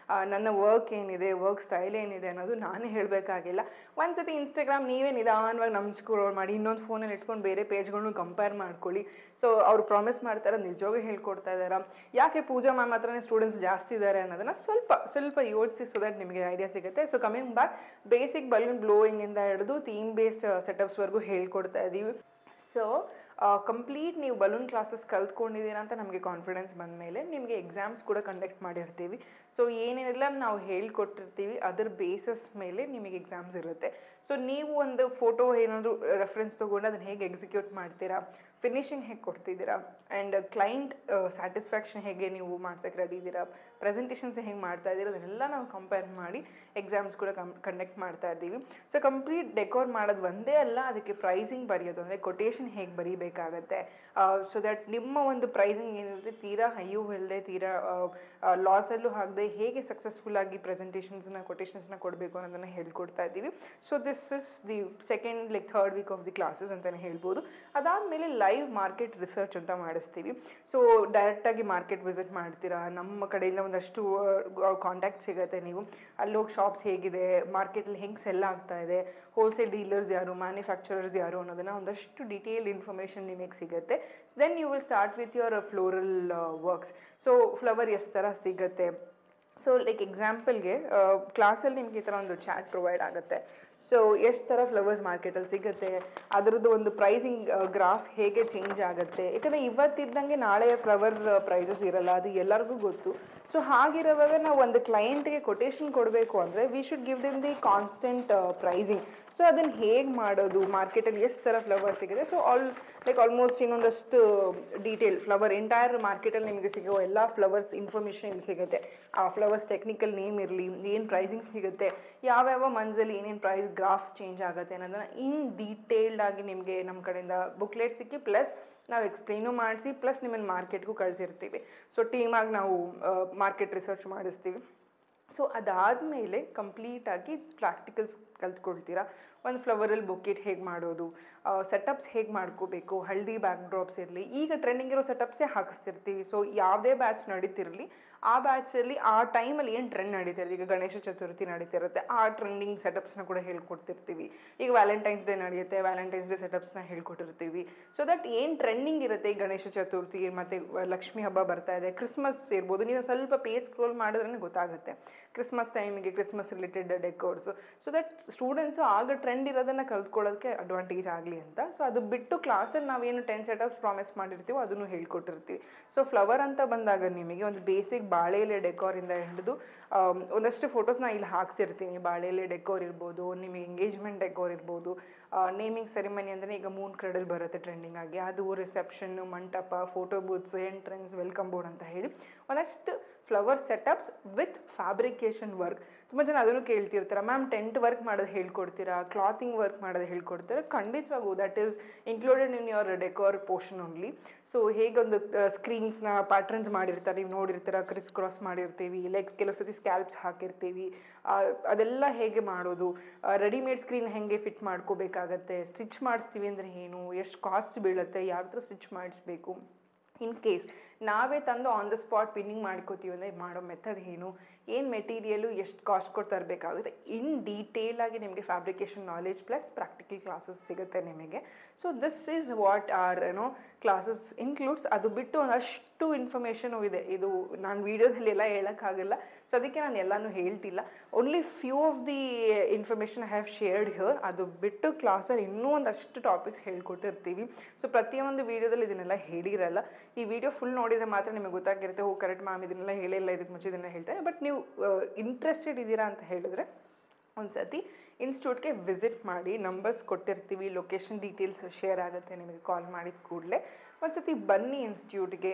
ನನ್ನ ವರ್ಕ್ ಏನಿದೆ, ವರ್ಕ್ ಸ್ಟೈಲ್ ಏನಿದೆ ಅನ್ನೋದು ನಾನೇ ಹೇಳಬೇಕಾಗಿಲ್ಲ. ಒಂದ್ಸತಿ ಇನ್ಸ್ಟಾಗ್ರಾಮ್ ನೀವೇ ನಿಧಾನವಾಗಿ ನಮ್ಸ್ಕ್ರೋಲ್ ಮಾಡಿ ಇನ್ನೊಂದು ಫೋನಲ್ಲಿ ಇಟ್ಕೊಂಡು ಬೇರೆ ಪೇಜ್ಗಳನ್ನು ಕಂಪೇರ್ ಮಾಡ್ಕೊಳ್ಳಿ. ಸೊ ಅವ್ರು ಪ್ರಾಮಿಸ್ ಮಾಡ್ತಾರೆ, ನಿಜವಾಗೂ ಹೇಳ್ಕೊಡ್ತಾ ಇದ್ದಾರೆ, ಯಾಕೆ ಪೂಜಾ ಮ್ಯಾಮ್ ಹತ್ರನೇ ಸ್ಟೂಡೆಂಟ್ಸ್ ಜಾಸ್ತಿ ಇದ್ದಾರೆ ಅನ್ನೋದನ್ನು ಸ್ವಲ್ಪ ಯೋಚಿಸಿ, ಸೊ ದಟ್ ನಿಮಗೆ ಐಡಿಯಾ ಸಿಗುತ್ತೆ. So coming back, basic balloon ಬ್ಲೋಯಿಂಗಿಂದ ಹಿಡಿದು ಥೀಮ್ ಬೇಸ್ಡ್ ಸೆಟಪ್ಸ್ವರೆಗೂ ಹೇಳ್ಕೊಡ್ತಾ ಇದ್ದೀವಿ. ಸೊ ಕಂಪ್ಲೀಟ್ ನೀವು ಬಲೂನ್ ಕ್ಲಾಸಸ್ ಕಲ್ತ್ಕೊಂಡಿದ್ದೀರಾ ಅಂತ ನಮಗೆ ಕಾನ್ಫಿಡೆನ್ಸ್ ಬಂದ ಮೇಲೆ ನಿಮಗೆ ಎಕ್ಸಾಮ್ಸ್ ಕೂಡ ಕಂಡಕ್ಟ್ ಮಾಡಿರ್ತೀವಿ. ಸೊ ಏನೇನೆಲ್ಲ ನಾವು ಹೇಳ್ಕೊಟ್ಟಿರ್ತೀವಿ ಅದರ ಬೇಸಸ್ ಮೇಲೆ ನಿಮಗೆ ಎಕ್ಸಾಮ್ಸ್ ಇರುತ್ತೆ. ಸೊ ನೀವು ಒಂದು ಫೋಟೋ ಏನಾದರೂ ರೆಫರೆನ್ಸ್ ತೊಗೊಂಡು ಅದನ್ನು ಹೇಗೆ ಎಕ್ಸಿಕ್ಯೂಟ್ ಮಾಡ್ತೀರಾ, ಫಿನಿಶಿಂಗ್ ಹೇಗೆ ಕೊಡ್ತಿದ್ದೀರಾ, ಆ್ಯಂಡ್ ಕ್ಲೈಂಟ್ ಸ್ಯಾಟಿಸ್ಫ್ಯಾಕ್ಷನ್ ಹೇಗೆ ನೀವು ಮಾಡ್ಸೋಕ್ಕೆ ರೆಡಿ ಇದ್ದೀರಾ, ಪ್ರೆಸೆಂಟೇಷನ್ಸ್ ಹೆಂಗೆ ಮಾಡ್ತಾ ಇದ್ದೀರಾ, ಅದನ್ನೆಲ್ಲ ನಾವು ಕಂಪೇರ್ ಮಾಡಿ ಎಕ್ಸಾಮ್ಸ್ ಕೂಡ ಕಂಡಕ್ಟ್ ಮಾಡ್ತಾ ಇದ್ದೀವಿ. ಸೊ ಕಂಪ್ಲೀಟ್ ಡೆಕೋರ್ ಮಾಡೋದು ಒಂದೇ ಅಲ್ಲ, ಅದಕ್ಕೆ ಪ್ರೈಸಿಂಗ್ ಬರೆಯೋದು ಅಂದರೆ ಕೊಟೇಶನ್ ಹೇಗೆ ಬರೀಬೇಕಾಗತ್ತೆ, ಸೊ ದಟ್ ನಿಮ್ಮ ಒಂದು ಪ್ರೈಸಿಂಗ್ ಏನಿರುತ್ತೆ ತೀರಾ ಹೈಯೂ ಇಲ್ಲದೆ ತೀರಾ ಲಾಸಲ್ಲೂ ಆಗದೆ ಹೇಗೆ ಸಕ್ಸಸ್ಫುಲ್ಲಾಗಿ ಪ್ರೆಸೆಂಟೇಷನ್ಸ್ನ ಕೊಟೇಶನ್ಸ್ನ ಕೊಡಬೇಕು ಅನ್ನೋದನ್ನು ಹೇಳ್ಕೊಡ್ತಾ ಇದ್ದೀವಿ. So this is the second like third weak of the classes ಅಂತಲೇ ಹೇಳ್ಬೋದು. ಅದಾದಮೇಲೆ ಲೈವ್ ಮಾರ್ಕೆಟ್ ರಿಸರ್ಚ್ ಅಂತ ಮಾಡಿಸ್ತೀವಿ. ಸೊ ಡೈರೆಕ್ಟಾಗಿ ಮಾರ್ಕೆಟ್ ವಿಸಿಟ್ ಮಾಡ್ತೀರಾ, ನಮ್ಮ ಕಡೆಯಿಂದ ಒಂದಷ್ಟು ಕಾಂಟ್ಯಾಕ್ಟ್ ಸಿಗುತ್ತೆ, ನೀವು ಅಲ್ಲಿ ಹೋಗಿ ಶಾಪ್ಸ್ ಹೇಗಿದೆ, ಮಾರ್ಕೆಟಲ್ಲಿ ಹೆಂಗೆ ಸೆಲ್ ಆಗ್ತಾ ಇದೆ, ಹೋಲ್ಸೇಲ್ ಡೀಲರ್ಸ್ ಯಾರು, ಮ್ಯಾನುಫ್ಯಾಕ್ಚರರ್ಸ್ ಯಾರು ಅನ್ನೋದನ್ನು ಒಂದಷ್ಟು ಡೀಟೇಲ್ ಇನ್ಫಾರ್ಮೇಷನ್ ನಿಮಗೆ ಸಿಗುತ್ತೆ. Then you will start with your floral works. So flower ಎಷ್ಟು ಥರ ಸಿಗುತ್ತೆ, ಸೊ ಲೈಕ್ ಎಕ್ಸಾಂಪಲ್ಗೆ ಕ್ಲಾಸಲ್ಲಿ ನಿಮ್ಗೆ ಈ ಥರ ಒಂದು ಚಾಟ್ ಪ್ರೊವೈಡ್ ಆಗುತ್ತೆ. ಸೊ ಎಷ್ಟು ಥರ ಫ್ಲವರ್ಸ್ ಮಾರ್ಕೆಟಲ್ಲಿ ಸಿಗುತ್ತೆ, ಅದರದ್ದು ಒಂದು ಪ್ರೈಸಿಂಗ್ ಗ್ರಾಫ್ ಹೇಗೆ ಚೇಂಜ್ ಆಗುತ್ತೆ, ಯಾಕಂದರೆ ಇವತ್ತಿದ್ದಂಗೆ ನಾಳೆ ಫ್ಲವರ್ ಪ್ರೈಸಸ್ ಇರಲ್ಲ, ಅದು ಎಲ್ಲರಿಗೂ ಗೊತ್ತು. ಸೊ ಹಾಗಿರುವಾಗ ನಾವು ಒಂದು ಕ್ಲೈಂಟ್ಗೆ ಕೊಟೇಶನ್ ಕೊಡಬೇಕು ಅಂದರೆ we should give them the constant pricing. So ಅದನ್ನು ಹೇಗೆ ಮಾಡೋದು, ಮಾರ್ಕೆಟಲ್ಲಿ ಎಷ್ಟು ಥರ ಫ್ಲವರ್ ಸಿಗುತ್ತೆ, ಸೊ ಆಲ್ಮೋಸ್ಟ್ ಇನ್ನೊಂದಷ್ಟು ಡೀಟೇಲ್ ಫ್ಲವರ್ ಎಂಟೈರ್ ಮಾರ್ಕೆಟಲ್ಲಿ ನಿಮಗೆ ಸಿಗೋ ಎಲ್ಲ ಫ್ಲವರ್ಸ್ ಇನ್ಫಾರ್ಮೇಷನ್ ಇಲ್ಲಿ ಸಿಗುತ್ತೆ. ಆ ಫ್ಲವರ್ಸ್ ಟೆಕ್ನಿಕಲ್ ನೇಮ್ ಇರಲಿ, ಏನು ಪ್ರೈಸಿಂಗ್ ಸಿಗುತ್ತೆ, ಯಾವ್ಯಾವ ಮಂತ್ಸಲ್ಲಿ ಏನೇನು ಪ್ರೈಸ್ ಗ್ರಾಫ್ ಚೇಂಜ್ ಆಗುತ್ತೆ ಅನ್ನೋದನ್ನು ಇನ್ ಡೀಟೇಲ್ಡ್ ಆಗಿ ನಿಮಗೆ ನಮ್ಮ ಕಡೆಯಿಂದ ಬುಕ್ಲೆಟ್ ಸಿಕ್ಕಿ, ಪ್ಲಸ್ ನಾವು ಎಕ್ಸ್ಪ್ಲೈನು ಮಾಡಿಸಿ, ಪ್ಲಸ್ ನಿಮ್ಮನ್ನು ಮಾರ್ಕೆಟ್ಗೂ ಕಳಿಸಿರ್ತೀವಿ. ಸೊ ಟೀಮಾಗಿ ನಾವು ಮಾರ್ಕೆಟ್ ರಿಸರ್ಚ್ ಮಾಡಿಸ್ತೀವಿ. ಸೊ ಅದಾದಮೇಲೆ ಕಂಪ್ಲೀಟಾಗಿ ಪ್ರಾಕ್ಟಿಕಲ್ಸ್ ಕಲ್ತ್ಕೊಳ್ತೀರಾ. ಒಂದು ಫ್ಲವರಲ್ಲಿ ಬೊಕೆಟ್ ಹೇಗೆ ಮಾಡೋದು, ಸೆಟಪ್ಸ್ ಹೇಗೆ ಮಾಡ್ಕೋಬೇಕು, ಹಳದಿ ಬ್ಯಾಕ್ ಡ್ರಾಪ್ಸ್ ಇರಲಿ, ಈಗ ಟ್ರೆಂಡಿಂಗ್ ಇರೋ ಸೆಟಪ್ಸೇ ಹಾಕಿಸ್ತಿರ್ತೀವಿ. ಸೊ ಯಾವುದೇ ಬ್ಯಾಚ್ ನಡೀತಿರಲಿ, ಆ ಬ್ಯಾಚಲ್ಲಿ ಆ ಟೈಮಲ್ಲಿ ಏನು ಟ್ರೆಂಡ್ ನಡೀತಿರುತ್ತೆ, ಈಗ ಗಣೇಶ ಚತುರ್ಥಿ ನಡೀತಿರುತ್ತೆ, ಆ ಟ್ರೆಂಡಿಂಗ್ ಸೆಟಪ್ಸ್ನ ಕೂಡ ಹೇಳ್ಕೊಡ್ತಿರ್ತೀವಿ. ಈಗ ವ್ಯಾಲೆಂಟೈನ್ಸ್ ಡೇ ನಡೆಯುತ್ತೆ, ವ್ಯಾಲೆಂಟೈನ್ಸ್ ಡೇ ಸೆಟಪ್ಸ್ನ ಹೇಳ್ಕೊಟ್ಟಿರ್ತೀವಿ. ಸೊ ದಟ್ ಏನು ಟ್ರೆಂಡಿಂಗ್ ಇರುತ್ತೆ, ಈ ಗಣೇಶ ಚತುರ್ಥಿ ಮತ್ತು ಲಕ್ಷ್ಮಿ ಹಬ್ಬ ಬರ್ತಾ ಇದೆ, ಕ್ರಿಸ್ಮಸ್ ಇರ್ಬೋದು, ನೀವು ಸ್ವಲ್ಪ ಪೇಜ್ ಸ್ಕ್ರೋಲ್ ಮಾಡಿದ್ರೇ ಗೊತ್ತಾಗುತ್ತೆ ಕ್ರಿಸ್ಮಸ್ ಟೈಮಿಗೆ Christmas related decors. So that students ಆಗ ಟ್ರೆಂಡ್ ಇರೋದನ್ನು ಕಲ್ತ್ಕೊಳ್ಳೋದಕ್ಕೆ ಅಡ್ವಾಂಟೇಜ್ ಆಗಲಿ ಅಂತ. ಸೊ ಅದು ಬಿಟ್ಟು ಕ್ಲಾಸಲ್ಲಿ ನಾವೇನು 10 ಸೆಟಪ್ಸ್ ಪ್ರಾಮಿಸ್ ಮಾಡಿರ್ತೀವೋ ಅದನ್ನು ಹೇಳ್ಕೊಟ್ಟಿರ್ತೀವಿ. ಸೊ ಫ್ಲವರ್ ಅಂತ ಬಂದಾಗ ನಿಮಗೆ ಒಂದು ಬೇಸಿಕ್ ಬಾಳೆ ಎಲೆ ಡೆಕೋರಿಂದ ಹಿಡಿದು ಒಂದಷ್ಟು ಫೋಟೋಸ್ನ ಇಲ್ಲಿ ಹಾಕ್ಸಿರ್ತೀನಿ. ಬಾಳೆ ಎಲೆ ಡೆಕೋರ್ ಇರ್ಬೋದು, ನಿಮಗೆ ಎಂಗೇಜ್ಮೆಂಟ್ ಡೆಕೋರ್ ಇರ್ಬೋದು, ನೇಮಿಂಗ್ ಸೆರೆಮನಿ ಅಂದರೆ ಈಗ ಮೂನ್ ಕ್ರೆಡಲ್ ಬರುತ್ತೆ ಟ್ರೆಂಡಿಂಗ್ ಆಗಿ, ಅದು ರಿಸೆಪ್ಷನ್, ಮಂಟಪ, photo booths, entrance, welcome board ಅಂತ ಹೇಳಿ ಒಂದಷ್ಟು flower setups with fabrication work. ತುಂಬ ಜನ ಅದನ್ನು ಕೇಳ್ತಿರ್ತಾರೆ, ಮ್ಯಾಮ್ ಟೆಂಟ್ ವರ್ಕ್ ಮಾಡೋದು ಹೇಳ್ಕೊಡ್ತೀರಾ, ಕ್ಲಾತಿಂಗ್ ವರ್ಕ್ ಮಾಡೋದು ಹೇಳ್ಕೊಡ್ತೀರಾ? ಖಂಡಿತವಾಗೂ that is included in your decor portion only. So ಹೇಗೊಂದು ಸ್ಕ್ರೀನ್ಸ್ನ ಪ್ಯಾಟ್ರನ್ಸ್ ಮಾಡಿರ್ತಾರೆ, ನೀವು ನೋಡಿರ್ತೀರ, ಕ್ರಿಸ್ ಕ್ರಾಸ್ ಮಾಡಿರ್ತೀವಿ, ಲೈಕ್ ಕೆಲವು ಸತಿ ಸ್ಕ್ಯಾಲ್ಪ್ಸ್ ಹಾಕಿರ್ತೀವಿ, ಅದೆಲ್ಲ ಹೇಗೆ ಮಾಡೋದು, ರೆಡಿಮೇಡ್ ಸ್ಕ್ರೀನ್ ಹೇಗೆ ಫಿಟ್ ಮಾಡ್ಕೋಬೇಕಾಗತ್ತೆ, ಸ್ಟಿಚ್ ಮಾಡಿಸ್ತೀವಿ ಅಂದರೆ ಏನು, ಎಷ್ಟು ಕಾಸ್ಟ್ ಬೀಳುತ್ತೆ, ಯಾವ ಥರ ಸ್ಟಿಚ್ ಮಾಡಿಸ್ಬೇಕು, ಇನ್ ಕೇಸ್ ನಾವೇ ತಂದು ಆನ್ ದ ಸ್ಪಾಟ್ ಪಿನ್ನಿಂಗ್ ಮಾಡ್ಕೋತೀವಿ ಅಂದರೆ ಮಾಡೋ ಮೆಥಡ್ ಏನು ಮೆಟೀರಿಯಲು, ಎಷ್ಟು ಕಾಸ್ಟ್ ಕೊಟ್ಟು ತರಬೇಕಾಗುತ್ತೆ, ಇನ್ ಡೀಟೇಲಾಗಿ ನಿಮಗೆ fabrication knowledge plus practical classes ಸಿಗುತ್ತೆ ನಿಮಗೆ. So this is what are classes includes. ಅದು ಬಿಟ್ಟು ಒಂದಷ್ಟು ಇನ್ಫಾರ್ಮೇಷನು ಇದೆ, ಇದು ನಾನು ವೀಡಿಯೋದಲ್ಲಿ ಎಲ್ಲ ಹೇಳೋಕ್ಕಾಗಲ್ಲ. ಸೊ ಅದಕ್ಕೆ ನಾನು ಎಲ್ಲನೂ ಹೇಳ್ತಿಲ್ಲ, only few of the information I have shared here. ಅದು ಬಿಟ್ಟು ಕ್ಲಾಸಲ್ಲಿ ಇನ್ನೂ ಒಂದಷ್ಟು ಟಾಪಿಕ್ಸ್ ಹೇಳ್ಕೊಟ್ಟಿರ್ತೀವಿ. ಸೊ ಪ್ರತಿಯೊಂದು ವೀಡಿಯೋದಲ್ಲಿ ಇದನ್ನೆಲ್ಲ ಹೇಳಿರಲ್ಲ. ಈ ವಿಡಿಯೋ ಫುಲ್ ನೋಡಿದರೆ ಮಾತ್ರ ನಿಮಗೆ ಗೊತ್ತಾಗಿರುತ್ತೆ, ಓ ಕರೆಕ್ಟ್ ಮ್ಯಾಮ್ ಇದನ್ನೆಲ್ಲ ಹೇಳಿಲ್ಲ, ಇದಕ್ಕೆ ಮುಂಚೆ ಇದನ್ನು ಹೇಳ್ತಾರೆ. ಬಟ್ ನೀವು ಇಂಟ್ರೆಸ್ಟೆಡ್ ಇದ್ದೀರಾ ಅಂತ ಹೇಳಿದ್ರೆ ಒಂದು ಸತಿ ಇನ್ಸ್ಟಿಟ್ಯೂಟ್ಗೆ ವಿಸಿಟ್ ಮಾಡಿ, ನಂಬರ್ಸ್ ಕೊಟ್ಟಿರ್ತೀವಿ, ಲೊಕೇಶನ್ ಡೀಟೇಲ್ಸ್ ಶೇರ್ ಆಗುತ್ತೆ ನಿಮಗೆ ಕಾಲ್ ಮಾಡಿದ ಕೂಡಲೇ. ಒಂದು ಸತಿ ಬನ್ನಿ ಇನ್ಸ್ಟಿಟ್ಯೂಟ್ಗೆ,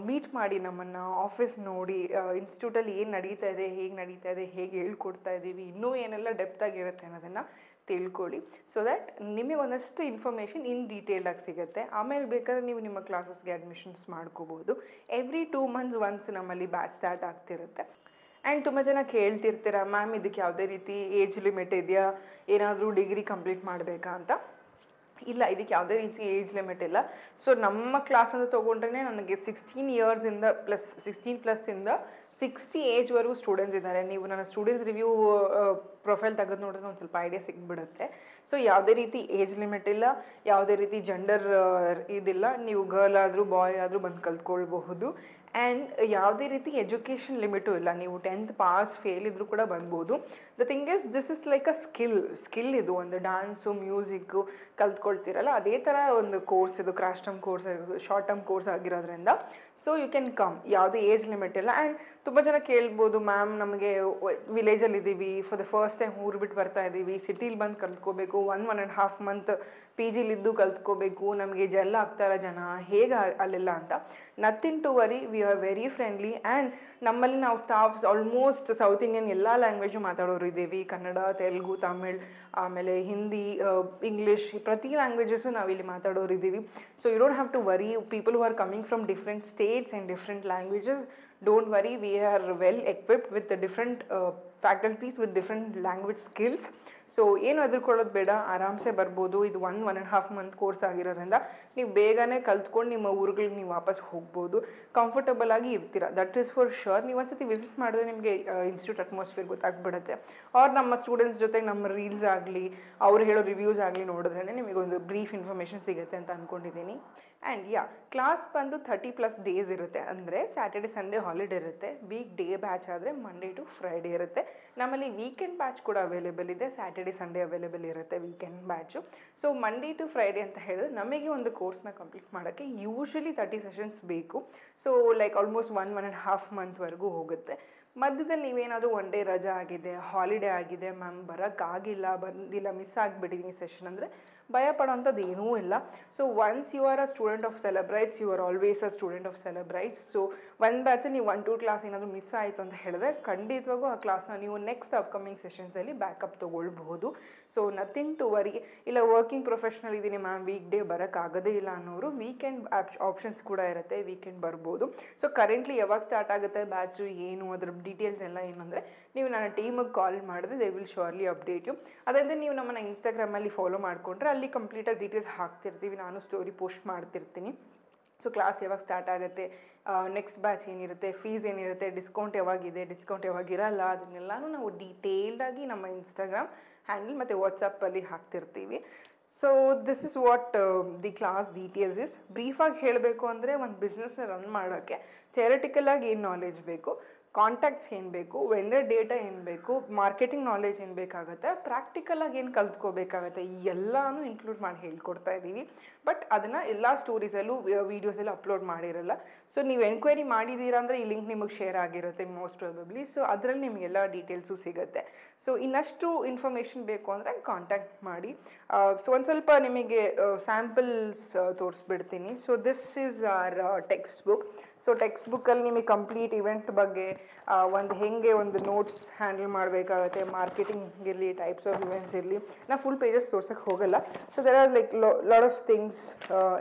ಮೀಟ್ ಮಾಡಿ ನಮ್ಮನ್ನು, ಆಫೀಸ್ ನೋಡಿ, ಇನ್ಸ್ಟಿಟ್ಯೂಟಲ್ಲಿ ಏನು ನಡೀತಾ ಇದೆ, ಹೇಗೆ ನಡೀತಾ ಇದೆ, ಹೇಗೆ ಹೇಳ್ಕೊಡ್ತಾ ಇದ್ದೀವಿ, ಇನ್ನೂ ಏನೆಲ್ಲ ಡೆಪ್ತಾಗಿರುತ್ತೆ ಅನ್ನೋದನ್ನು ತಿಳ್ಕೊಳ್ಳಿ. ಸೊ ದ್ಯಾಟ್ ನಿಮಗೆ ಒಂದಷ್ಟು ಇನ್ಫಾರ್ಮೇಷನ್ ಇನ್ ಡೀಟೇಲ್ಡಾಗಿ ಸಿಗುತ್ತೆ. ಆಮೇಲೆ ಬೇಕಾದ್ರೆ ನೀವು ನಿಮ್ಮ ಕ್ಲಾಸಸ್ಗೆ ಅಡ್ಮಿಷನ್ಸ್ ಮಾಡ್ಕೋಬೋದು. ಎವ್ರಿ 2 months ಒನ್ಸ್ ನಮ್ಮಲ್ಲಿ ಬ್ಯಾಚ್ ಸ್ಟಾರ್ಟ್ ಆಗ್ತಿರುತ್ತೆ. ಆ್ಯಂಡ್ ತುಂಬ ಜನ ಕೇಳ್ತಿರ್ತೀರ, ಮ್ಯಾಮ್ ಇದಕ್ಕೆ ಯಾವುದೇ ರೀತಿ ಏಜ್ ಲಿಮಿಟ್ ಇದೆಯಾ, ಏನಾದರೂ ಡಿಗ್ರಿ ಕಂಪ್ಲೀಟ್ ಮಾಡಬೇಕಾ ಅಂತ. ಇಲ್ಲ, ಇದಕ್ಕೆ ಯಾವುದೇ ರೀತಿ ಏಜ್ ಲಿಮಿಟ್ ಇಲ್ಲ. ಸೊ ನಮ್ಮ ಕ್ಲಾಸ್ ಅಂತ ತೊಗೊಂಡ್ರೆ ನನಗೆ 16 yearsಯಿಂದ ಪ್ಲಸ್ 16+ 60 ಏಜ್ವರೆಗೂ ಸ್ಟೂಡೆಂಟ್ಸ್ ಇದ್ದಾರೆ. ನೀವು ನನ್ನ ಸ್ಟೂಡೆಂಟ್ಸ್ ರಿವ್ಯೂ ಪ್ರೊಫೈಲ್ ತೆಗೆದು ನೋಡಿದ್ರೆ ಒಂದು ಸ್ವಲ್ಪ ಐಡಿಯಾ ಸಿಕ್ಬಿಡುತ್ತೆ. ಸೊ ಯಾವುದೇ ರೀತಿ ಏಜ್ ಲಿಮಿಟ್ ಇಲ್ಲ, ಯಾವುದೇ ರೀತಿ ಜೆಂಡರ್ ಇದಿಲ್ಲ, ನೀವು ಗರ್ಲ್ ಆದರೂ ಬಾಯ್ ಆದರೂ ಬಂದು ಕಲ್ತ್ಕೊಳ್ಬಹುದು. ಆ್ಯಂಡ್ ಯಾವುದೇ ರೀತಿ ಎಜುಕೇಷನ್ ಲಿಮಿಟು ಇಲ್ಲ, ನೀವು 10th ಪಾಸ್ ಫೇಲ್ ಇದ್ದರೂ ಕೂಡ ಬರ್ಬೋದು. The thing is this is like a skill. ಇದು ಒಂದು ಡ್ಯಾನ್ಸು, ಮ್ಯೂಸಿಕ್ಕು ಕಲ್ತ್ಕೊಳ್ತೀರಲ್ಲ, ಅದೇ ಥರ ಒಂದು ಕೋರ್ಸ್ ಇದು, ಕ್ರಾಶ್ ಟರ್ಮ್ ಕೋರ್ಸ್ ಆಗಿರೋದು, ಶಾರ್ಟ್ ಟರ್ಮ್ ಕೋರ್ಸ್ ಆಗಿರೋದ್ರಿಂದ ಸೊ ಯು ಕ್ಯಾನ್ ಕಮ್, ಯಾವುದೇ ಏಜ್ ಲಿಮಿಟ್ ಇಲ್ಲ. ಆ್ಯಂಡ್ ತುಂಬ ಜನ ಕೇಳ್ಬೋದು, ಮ್ಯಾಮ್ ನಮಗೆ ವಿಲೇಜಲ್ಲಿ ಇದ್ದೀವಿ, ಫಾರ್ ದ ಫಸ್ಟ್ ಟೈಮ್ ಊರು ಬಿಟ್ಟು ಬರ್ತಾ ಇದ್ದೀವಿ, ಸಿಟೀಲಿ ಬಂದು ಕಲ್ತ್ಕೋಬೇಕು, 1.5 month ಪಿ ಜಿಲಿದ್ದು ಕಲ್ತ್ಕೋಬೇಕು, ನಮಗೆ ಜೆಲ್ ಆಗ್ತಾರ ಜನ, ಹೇಗೆ ಅಲ್ಲೆಲ್ಲ ಅಂತ. Nothing to worry, we are very friendly. And ನಮ್ಮಲ್ಲಿ ನಾವು ಸ್ಟಾಫ್ಸ್ ಆಲ್ಮೋಸ್ಟ್ ಸೌತ್ ಇಂಡಿಯನ್ ಎಲ್ಲ ಲ್ಯಾಂಗ್ವೇಜು ಮಾತಾಡೋರು ಇದ್ದೀವಿ, ಕನ್ನಡ, ತೆಲುಗು, ತಮಿಳ್, ಆಮೇಲೆ ಹಿಂದಿ, ಇಂಗ್ಲೀಷ್, ಪ್ರತಿ ಲ್ಯಾಂಗ್ವೇಜಸ್ಸು ನಾವಿಲ್ಲಿ ಮಾತಾಡೋರು ಇದ್ದೀವಿ. So you don't have to worry. People who are coming from different states and different languages, don't worry, we are well equipped with the different faculties with different language skills. So ಏನು ಹೆದರ್ಕೊಳ್ಳೋದು ಬೇಡ, ಆರಾಮ್ಸೆ ಬರ್ಬೋದು. ಇದು 1.5 month course ಆಗಿರೋದ್ರಿಂದ ನೀವು ಬೇಗನೆ ಕಲ್ತ್ಕೊಂಡು ನಿಮ್ಮ ಊರುಗಳಿಗೆ ನೀವು ವಾಪಸ್ ಹೋಗ್ಬೋದು, ಕಂಫರ್ಟಬಲ್ ಆಗಿ ಇರ್ತೀರ. That is for sure. ನೀವು ಒಂದ್ಸತಿ ವಿಸಿಟ್ ಮಾಡಿದ್ರೆ ನಿಮಗೆ ಇನ್ಸ್ಟಿಟ್ಯೂಟ್ ಅಟ್ಮಾಸ್ಫಿಯರ್ ಗೊತ್ತಾಗ್ಬಿಡುತ್ತೆ. ಅವ್ರು ನಮ್ಮ ಸ್ಟೂಡೆಂಟ್ಸ್ ಜೊತೆಗೆ ನಮ್ಮ ರೀಲ್ಸ್ ಆಗಲಿ, ಅವ್ರು ಹೇಳೋ ರಿವ್ಯೂಸ್ ಆಗಲಿ ನೋಡಿದ್ರೇ ನಿಮಗೊಂದು ಬ್ರೀಫ್ ಇನ್ಫಾರ್ಮೇಷನ್ ಸಿಗುತ್ತೆ ಅಂತ ಅಂದ್ಕೊಂಡಿದ್ದೀನಿ. ಆ್ಯಂಡ್ ಕ್ಲಾಸ್ ಬಂದು 30+ ಡೇಸ್ ಇರುತ್ತೆ. ಅಂದರೆ ಸ್ಯಾಟರ್ಡೆ ಸಂಡೇ ಹಾಲಿಡೇ ಇರುತ್ತೆ. ವೀಕ್ ಡೇ ಬ್ಯಾಚ್ ಆದರೆ ಮಂಡೇ ಟು ಫ್ರೈಡೇ ಇರುತ್ತೆ. ನಮ್ಮಲ್ಲಿ ವೀಕೆಂಡ್ ಬ್ಯಾಚ್ ಕೂಡ ಅವೈಲೇಬಲ್ ಇದೆ. ಸ್ಯಾಟರ್ಡೆ ಸಂಡೇ ಅವೈಲೇಬಲ್ ಇರುತ್ತೆ weekend batch. So Monday to Friday ಅಂತ ಹೇಳಿದ್ರೆ ನಮಗೆ ಒಂದು ಕೋರ್ಸ್ನ ಕಂಪ್ಲೀಟ್ ಮಾಡೋಕ್ಕೆ ಯೂಶ್ವಲಿ 30 ಸೆಷನ್ಸ್ ಬೇಕು. ಸೊ ಲೈಕ್ ಆಲ್ಮೋಸ್ಟ್ 1.5 ಮಂತ್ವರೆಗೂ ಹೋಗುತ್ತೆ. ಮಧ್ಯದಲ್ಲಿ ನೀವೇನಾದರೂ ಒನ್ ಡೇ ರಜಾ ಆಗಿದೆ, ಹಾಲಿಡೇ ಆಗಿದೆ, ಮ್ಯಾಮ್ ಬರೋಕ್ಕಾಗಿಲ್ಲ, ಬಂದಿಲ್ಲ, ಮಿಸ್ ಆಗಿಬಿಟ್ಟಿದ್ದೀನಿ ಸೆಷನ್ ಅಂದರೆ ಭಯ ಪಡೋವಂಥದ್ದು ಏನೂ ಇಲ್ಲ. So once you are a student of celebrates, you are always a student of celebrates. So ಒಂದು ಬ್ಯಾಚಲ್ಲಿ ನೀವು 1-2 ಕ್ಲಾಸ್ ಏನಾದರೂ ಮಿಸ್ ಆಯಿತು ಅಂತ ಹೇಳಿದ್ರೆ ಖಂಡಿತವಾಗೂ ಆ ಕ್ಲಾಸ್ನ ನೀವು ನೆಕ್ಸ್ಟ್ ಅಪ್ಕಮಿಂಗ್ ಸೆಷನ್ಸಲ್ಲಿ ಬ್ಯಾಕಪ್ ತೊಗೊಳ್ಬಹುದು. So nothing to worry. ಇಲ್ಲ ವರ್ಕಿಂಗ್ ಪ್ರೊಫೆಷ್ನಲ್ ಇದ್ದೀನಿ ಮ್ಯಾಮ್, ವೀಕ್ ಡೇ ಬರೋಕ್ಕಾಗೋದೇ ಇಲ್ಲ ಅನ್ನೋರು ವೀಕೆಂಡ್ ಆಪ್ಷನ್ಸ್ ಕೂಡ ಇರುತ್ತೆ, ವೀಕೆಂಡ್ ಬರ್ಬೋದು. ಸೊ ಕರೆಂಟ್ಲಿ ಯಾವಾಗ ಸ್ಟಾರ್ಟ್ ಆಗುತ್ತೆ ಬ್ಯಾಚು, ಏನು ಅದ್ರ ಡೀಟೇಲ್ಸ್ ಎಲ್ಲ ಏನಂದರೆ ನೀವು ನನ್ನ ಟೀಮಿಗೆ ಕಾಲ್ ಮಾಡಿದ್ರೆ they will surely update you. ಅದಲ್ಲದೆ ನೀವು ನಮ್ಮನ್ನು ಇನ್ಸ್ಟಾಗ್ರಾಮಲ್ಲಿ ಫಾಲೋ ಮಾಡಿಕೊಂಡ್ರೆ ಅಲ್ಲಿ ಕಂಪ್ಲೀಟಾಗಿ ಡೀಟೇಲ್ಸ್ ಹಾಕ್ತಿರ್ತೀವಿ, ನಾನು ಸ್ಟೋರಿ ಪೋಸ್ಟ್ ಮಾಡ್ತಿರ್ತೀನಿ. ಸೊ ಕ್ಲಾಸ್ ಯಾವಾಗ ಸ್ಟಾರ್ಟ್ ಆಗುತ್ತೆ, ನೆಕ್ಸ್ಟ್ ಬ್ಯಾಚ್ ಏನಿರುತ್ತೆ, ಫೀಸ್ ಏನಿರುತ್ತೆ, ಡಿಸ್ಕೌಂಟ್ ಯಾವಾಗಿದೆ, ಡಿಸ್ಕೌಂಟ್ ಯಾವಾಗಿರಲ್ಲ, ಅದನ್ನೆಲ್ಲನೂ ನಾವು ಡೀಟೇಲ್ಡಾಗಿ ನಮ್ಮ ಇನ್ಸ್ಟಾಗ್ರಾಮ್ ಹ್ಯಾಂಡಲ್ ಮತ್ತು ವಾಟ್ಸಪ್ಪಲ್ಲಿ ಹಾಕ್ತಿರ್ತೀವಿ. So this is what the class details is. ಬ್ರೀಫಾಗಿ ಹೇಳಬೇಕು ಅಂದರೆ ಒಂದು ಬಿಸ್ನೆಸ್ನ ರನ್ ಮಾಡೋಕ್ಕೆ ಥಿಯರಿಟಿಕಲಾಗಿ ಏನು ನಾಲೆಜ್ ಬೇಕು, ಕಾಂಟ್ಯಾಕ್ಟ್ಸ್ ಏನು ಬೇಕು, ವೆಂಡರ್ ಡೇಟಾ ಏನು ಬೇಕು, ಮಾರ್ಕೆಟಿಂಗ್ ನಾಲೆಜ್ ಏನು ಬೇಕಾಗುತ್ತೆ, ಪ್ರಾಕ್ಟಿಕಲಾಗಿ ಏನು ಕಲ್ತ್ಕೋಬೇಕಾಗತ್ತೆ, ಈ ಎಲ್ಲನೂ ಇನ್ಕ್ಲೂಡ್ ಮಾಡಿ ಹೇಳ್ಕೊಡ್ತಾ ಇದ್ದೀವಿ. ಬಟ್ ಅದನ್ನು ಎಲ್ಲ ಸ್ಟೋರೀಸಲ್ಲೂ ವೀಡಿಯೋಸಲ್ಲೂ ಅಪ್ಲೋಡ್ ಮಾಡಿರಲ್ಲ. ಸೊ ನೀವು ಎನ್ಕ್ವೈರಿ ಮಾಡಿದ್ದೀರಾ ಅಂದರೆ ಈ ಲಿಂಕ್ ನಿಮಗೆ ಶೇರ್ ಆಗಿರುತ್ತೆ ಮೋಸ್ಟ್ ಪ್ರಾಬಬ್ಲಿ. ಸೊ ಅದರಲ್ಲಿ ನಿಮಗೆಲ್ಲ ಡೀಟೇಲ್ಸು ಸಿಗುತ್ತೆ. ಸೊ ಇನ್ನಷ್ಟು ಇನ್ಫಾರ್ಮೇಷನ್ ಬೇಕು ಅಂದರೆ ಕಾಂಟ್ಯಾಕ್ಟ್ ಮಾಡಿ. ಸೊ ಒಂದು ಸ್ವಲ್ಪ ನಿಮಗೆ ಸ್ಯಾಂಪಲ್ಸ್ ತೋರಿಸ್ಬಿಡ್ತೀನಿ. So this is our text book. So text ಬುಕ್ಕಲ್ಲಿ ನಿಮಗೆ ಕಂಪ್ಲೀಟ್ ಇವೆಂಟ್ ಬಗ್ಗೆ ಒಂದು ಹೆಂಗೆ ಒಂದು ನೋಟ್ಸ್ ಹ್ಯಾಂಡಲ್ ಮಾಡಬೇಕಾಗತ್ತೆ, ಮಾರ್ಕೆಟಿಂಗ್ ಇರಲಿ, ಟೈಪ್ಸ್ ಆಫ್ ಇವೆಂಟ್ಸ್ ಇರಲಿ, ನಾ ಫುಲ್ ಪೇಜಸ್ ತೋರ್ಸೋಕ್ಕೆ ಹೋಗಲ್ಲ. So there are like lot of things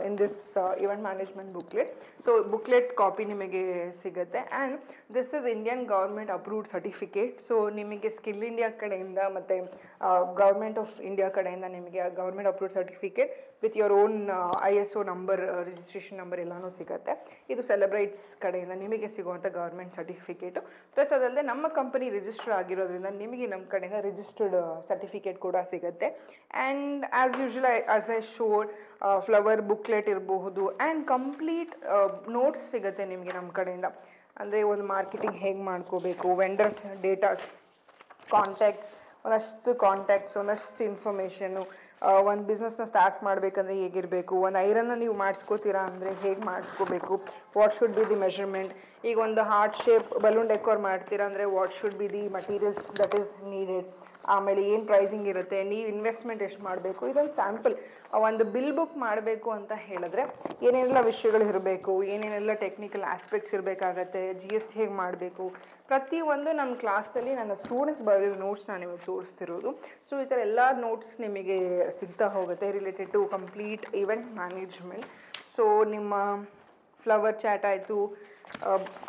in this event management booklet. So booklet copy ನಿಮಗೆ ಸಿಗುತ್ತೆ. And this is Indian government approved certificate. So ನಿಮಗೆ skill India ಕಡೆಯಿಂದ ಮತ್ತು ಗೌರ್ಮೆಂಟ್ ಆಫ್ ಇಂಡಿಯಾ ಕಡೆಯಿಂದ ನಿಮಗೆ government approved certificate with your own ISO number, registration number ಎಲ್ಲನೂ ಸಿಗುತ್ತೆ. ಇದು ಸೆಲೆಬ್ರೈಟ್ಸ್ ಕಡೆಯಿಂದ ನಿಮಗೆ ಸಿಗುವಂಥ ಗೌರ್ಮೆಂಟ್ ಸರ್ಟಿಫಿಕೇಟು. ಪ್ಲಸ್ ಅದಲ್ಲದೆ ನಮ್ಮ ಕಂಪನಿ ರಿಜಿಸ್ಟರ್ ಆಗಿರೋದ್ರಿಂದ ನಿಮಗೆ ನಮ್ಮ ಕಡೆಯಿಂದ ರಿಜಿಸ್ಟರ್ಡ್ ಸರ್ಟಿಫಿಕೇಟ್ ಕೂಡ ಸಿಗುತ್ತೆ. And as usual as I showed flower booklet ಇರಬಹುದು ಆ್ಯಂಡ್ ಕಂಪ್ಲೀಟ್ ನೋಟ್ಸ್ ಸಿಗುತ್ತೆ ನಿಮಗೆ ನಮ್ಮ ಕಡೆಯಿಂದ. ಅಂದರೆ ಒಂದು ಮಾರ್ಕೆಟಿಂಗ್ ಹೇಗೆ ಮಾಡ್ಕೋಬೇಕು, ವೆಂಡರ್ಸ್ ಡೇಟಾಸ್, ಕಾಂಟ್ಯಾಕ್ಟ್ಸ್, ಒಂದಷ್ಟು ಇನ್ಫಾರ್ಮೇಷನು, ಒಂದು ಬಿಸ್ನೆಸ್ನ ಸ್ಟಾರ್ಟ್ ಮಾಡಬೇಕಂದ್ರೆ ಹೇಗಿರಬೇಕು, ಒಂದು ಐರನ್ನ ನೀವು ಮಾಡಿಸ್ಕೋತೀರಾ ಅಂದರೆ ಹೇಗೆ ಮಾಡಿಸ್ಕೋಬೇಕು, what should be the measurement. ಈಗ ಒಂದು ಹಾರ್ಟ್ ಶೇಪ್ ಬಲೂನ್ ಡೆಕೋರ್ ಮಾಡ್ತೀರಾ ಅಂದರೆ what should be the materials that is needed, ಆಮೇಲೆ ಏನು ಪ್ರೈಸಿಂಗ್ ಇರುತ್ತೆ, ನೀವು ಇನ್ವೆಸ್ಟ್ಮೆಂಟ್ ಎಷ್ಟು ಮಾಡಬೇಕು, ಇದೊಂದು ಸ್ಯಾಂಪಲ್. ಒಂದು ಬಿಲ್ ಬುಕ್ ಮಾಡಬೇಕು ಅಂತ ಹೇಳಿದ್ರೆ ಏನೇನೆಲ್ಲ ವಿಷಯಗಳು ಇರಬೇಕು, ಏನೇನೆಲ್ಲ ಟೆಕ್ನಿಕಲ್ ಆಸ್ಪೆಕ್ಟ್ಸ್ ಇರಬೇಕಾಗತ್ತೆ, GST ಹೇಗೆ ಮಾಡಬೇಕು, ಪ್ರತಿಯೊಂದು ನಮ್ಮ ಕ್ಲಾಸಲ್ಲಿ ನನ್ನ ಸ್ಟೂಡೆಂಟ್ಸ್ ಬರೆದಿರೋ ನೋಟ್ಸ್ ನಾನು ನಿಮಗೆ ತೋರಿಸ್ತಿರೋದು. ಸೊ ಈ ಥರ ಎಲ್ಲ ನೋಟ್ಸ್ ನಿಮಗೆ ಸಿಗ್ತಾ ಹೋಗುತ್ತೆ related to complete event management. So ನಿಮ್ಮ ಫ್ಲವರ್ ಚಾಟ್ ಆಯಿತು,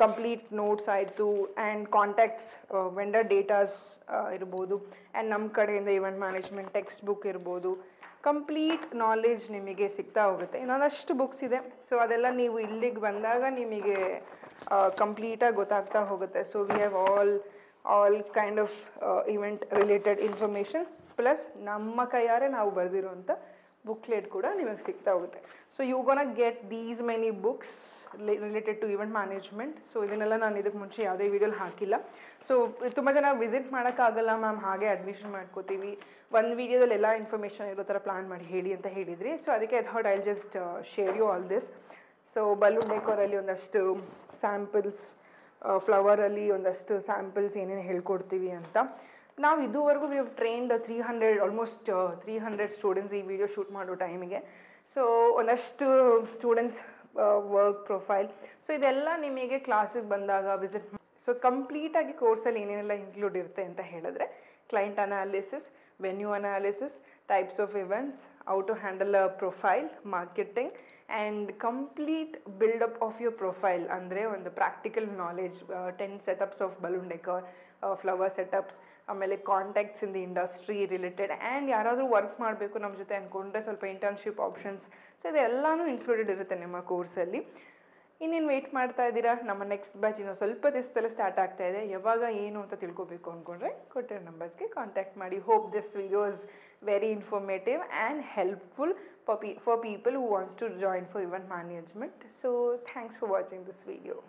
ಕಂಪ್ಲೀಟ್ ನೋಟ್ಸ್ ಆಯಿತು, ಆ್ಯಂಡ್ ಕಾಂಟ್ಯಾಕ್ಟ್ಸ್, ವೆಂಡರ್ ಡೇಟಾಸ್ ಇರ್ಬೋದು, ಆ್ಯಂಡ್ ನಮ್ಮ ಕಡೆಯಿಂದ ಇವೆಂಟ್ ಮ್ಯಾನೇಜ್ಮೆಂಟ್ ಟೆಕ್ಸ್ಟ್ ಬುಕ್ ಇರ್ಬೋದು, ಕಂಪ್ಲೀಟ್ ನಾಲೆಜ್ ನಿಮಗೆ ಸಿಗ್ತಾ ಹೋಗುತ್ತೆ. ಇನ್ನೊಂದಷ್ಟು ಬುಕ್ಸ್ ಇದೆ. ಸೊ ಅದೆಲ್ಲ ನೀವು ಇಲ್ಲಿಗೆ ಬಂದಾಗ ನಿಮಗೆ ಕಂಪ್ಲೀಟಾಗಿ ಗೊತ್ತಾಗ್ತಾ ಹೋಗುತ್ತೆ. So we have all kind of event related information, plus ನಮ್ಮ ಕೈಯಾರೆ ನಾವು ಬರೆದಿರೋಂಥ ಬುಕ್ಲೆಟ್ ಕೂಡ ನಿಮಗೆ ಸಿಗ್ತಾ ಹೋಗುತ್ತೆ. So you gonna get these many books related to event management. So ಇದನ್ನೆಲ್ಲ ನಾನು ಇದಕ್ಕೆ ಮುಂಚೆ ಯಾವುದೇ ವೀಡಿಯೋಲಿ ಹಾಕಿಲ್ಲ. ಸೊ ತುಂಬ ಜನ ವಿಸಿಟ್ ಮಾಡೋಕ್ಕಾಗಲ್ಲ ಮ್ಯಾಮ್, ಹಾಗೆ ಅಡ್ಮಿಷನ್ ಮಾಡ್ಕೋತೀವಿ, ಒಂದು ವೀಡಿಯೋದಲ್ಲಿ ಎಲ್ಲ ಇನ್ಫಾರ್ಮೇಷನ್ ಇರೋ ಥರ ಪ್ಲಾನ್ ಮಾಡಿ ಹೇಳಿ ಅಂತ ಹೇಳಿದ್ರಿ. ಸೊ ಅದಕ್ಕೆ I thought I will just share you all this. So balloon ಡೆಕೋರಲ್ಲಿ ಒಂದಷ್ಟು ಸ್ಯಾಂಪಲ್ಸ್, ಫ್ಲವರಲ್ಲಿ ಒಂದಷ್ಟು ಸ್ಯಾಂಪಲ್ಸ್ ಏನೇನು ಹೇಳ್ಕೊಡ್ತೀವಿ ಅಂತ. ನಾವು ಇದುವರೆಗೂ ವಿ ಹ್ಯಾವ್ ಟ್ರೈನ್ಡ್ 300 ಸ್ಟೂಡೆಂಟ್ಸ್ ಈ ವಿಡಿಯೋ ಶೂಟ್ ಮಾಡೋ ಟೈಮಿಗೆ. ಸೊ ಒಂದಷ್ಟು ಸ್ಟೂಡೆಂಟ್ಸ್ ವರ್ಕ್ ಪ್ರೊಫೈಲ್. ಸೊ ಇದೆಲ್ಲ ನಿಮಗೆ ಕ್ಲಾಸಿಗೆ ಬಂದಾಗ ವಿಸಿಟ್. ಸೊ ಕಂಪ್ಲೀಟಾಗಿ ಕೋರ್ಸಲ್ಲಿ ಏನೇನೆಲ್ಲ ಇನ್ಕ್ಲೂಡ್ ಇರುತ್ತೆ ಅಂತ ಹೇಳಿದ್ರೆ client analysis, venue analysis, types of events, how to handle a profile, marketing, and complete buildup of your profile. ಅಂದರೆ ಒಂದು practical knowledge, 10 setups of balloon decor, flower setups, ಆಮೇಲೆ contacts in the industry related, and ಯಾರಾದರೂ work ಮಾಡಬೇಕು ನಮ್ಮ ಜೊತೆ ಅಂದ್ಕೊಂಡ್ರೆ ಸ್ವಲ್ಪ internship options. So ಇದೆಲ್ಲನೂ ಇನ್ಕ್ಲೂಡೆಡ್ ಇರುತ್ತೆ ನಿಮ್ಮ ಕೋರ್ಸಲ್ಲಿ. ಇನ್ನೇನು ವೆಯ್ಟ್ ಮಾಡ್ತಾ ಇದ್ದೀರಾ? ನಮ್ಮ ನೆಕ್ಸ್ಟ್ ಬ್ಯಾಚ್ ಇನ್ನೂ ಸ್ವಲ್ಪ ದಿವಸದಲ್ಲೇ ಸ್ಟಾರ್ಟ್ ಆಗ್ತಾ ಇದೆ. ಯಾವಾಗ ಏನು ಅಂತ ತಿಳ್ಕೊಬೇಕು ಅಂದ್ಕೊಂಡ್ರೆ ಕೊಟ್ಟಿರೋ ನಂಬರ್ಸ್ಗೆ ಕಾಂಟ್ಯಾಕ್ಟ್ ಮಾಡಿ. Hope this video is very informative and helpful for people who wants to join for event management. So thanks for watching this video.